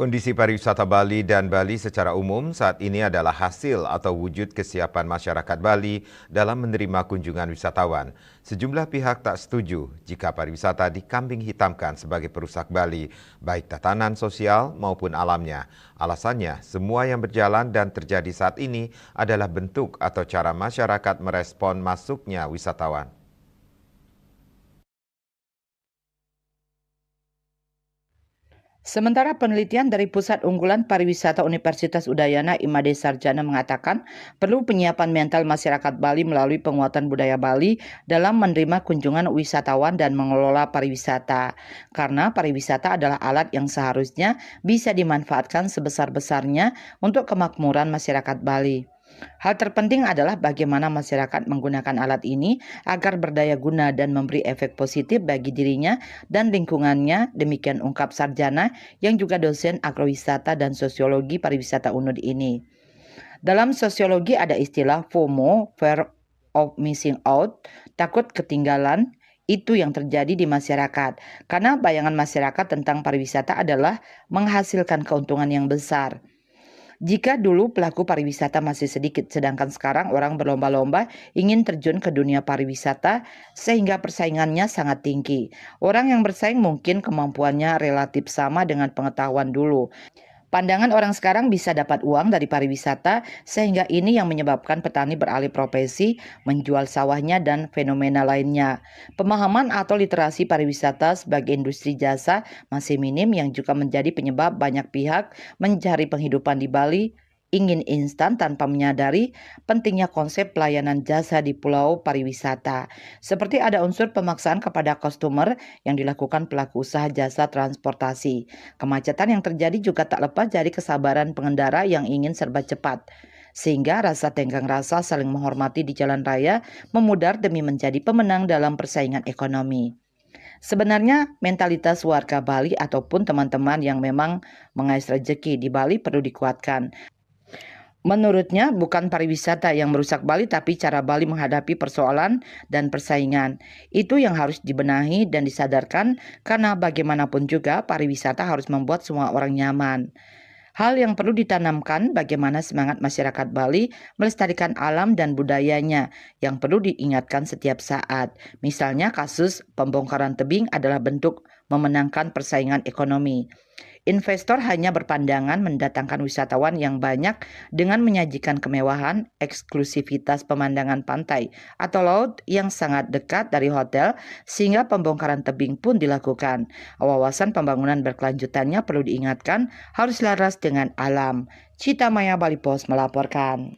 Kondisi pariwisata Bali dan Bali secara umum saat ini adalah hasil atau wujud kesiapan masyarakat Bali dalam menerima kunjungan wisatawan. Sejumlah pihak tak setuju jika pariwisata dikambing hitamkan sebagai perusak Bali, baik tatanan sosial maupun alamnya. Alasannya, semua yang berjalan dan terjadi saat ini adalah bentuk atau cara masyarakat merespon masuknya wisatawan. Sementara penelitian dari Pusat Unggulan Pariwisata Universitas Udayana Imade Sarjana mengatakan perlu penyiapan mental masyarakat Bali melalui penguatan budaya Bali dalam menerima kunjungan wisatawan dan mengelola pariwisata. Karena pariwisata adalah alat yang seharusnya bisa dimanfaatkan sebesar-besarnya untuk kemakmuran masyarakat Bali. Hal terpenting adalah bagaimana masyarakat menggunakan alat ini agar berdaya guna dan memberi efek positif bagi dirinya dan lingkungannya, demikian ungkap Sarjana yang juga dosen agrowisata dan sosiologi pariwisata UNUD ini. Dalam sosiologi ada istilah FOMO, Fear of Missing Out, takut ketinggalan. Itu yang terjadi di masyarakat, karena bayangan masyarakat tentang pariwisata adalah menghasilkan keuntungan yang besar. Jika dulu pelaku pariwisata masih sedikit, sedangkan sekarang orang berlomba-lomba ingin terjun ke dunia pariwisata sehingga persaingannya sangat tinggi. Orang yang bersaing mungkin kemampuannya relatif sama dengan pengetahuan dulu. Pandangan orang sekarang bisa dapat uang dari pariwisata, sehingga ini yang menyebabkan petani beralih profesi, menjual sawahnya, dan fenomena lainnya. Pemahaman atau literasi pariwisata sebagai industri jasa masih minim, yang juga menjadi penyebab banyak pihak mencari penghidupan di Bali ingin instan tanpa menyadari pentingnya konsep pelayanan jasa di pulau pariwisata. Seperti ada unsur pemaksaan kepada customer yang dilakukan pelaku usaha jasa transportasi. Kemacetan yang terjadi juga tak lepas dari kesabaran pengendara yang ingin serba cepat. Sehingga rasa tenggang rasa saling menghormati di jalan raya memudar demi menjadi pemenang dalam persaingan ekonomi. Sebenarnya mentalitas warga Bali ataupun teman-teman yang memang mengais rezeki di Bali perlu dikuatkan. Menurutnya, bukan pariwisata yang merusak Bali, tapi cara Bali menghadapi persoalan dan persaingan. Itu yang harus dibenahi dan disadarkan, karena bagaimanapun juga pariwisata harus membuat semua orang nyaman. Hal yang perlu ditanamkan bagaimana semangat masyarakat Bali melestarikan alam dan budayanya yang perlu diingatkan setiap saat. Misalnya kasus pembongkaran tebing adalah bentuk memenangkan persaingan ekonomi. Investor hanya berpandangan mendatangkan wisatawan yang banyak dengan menyajikan kemewahan, eksklusivitas pemandangan pantai atau laut yang sangat dekat dari hotel, sehingga pembongkaran tebing pun dilakukan. Wawasan pembangunan berkelanjutannya perlu diingatkan, harus laras dengan alam. Cita Maya Bali Post melaporkan.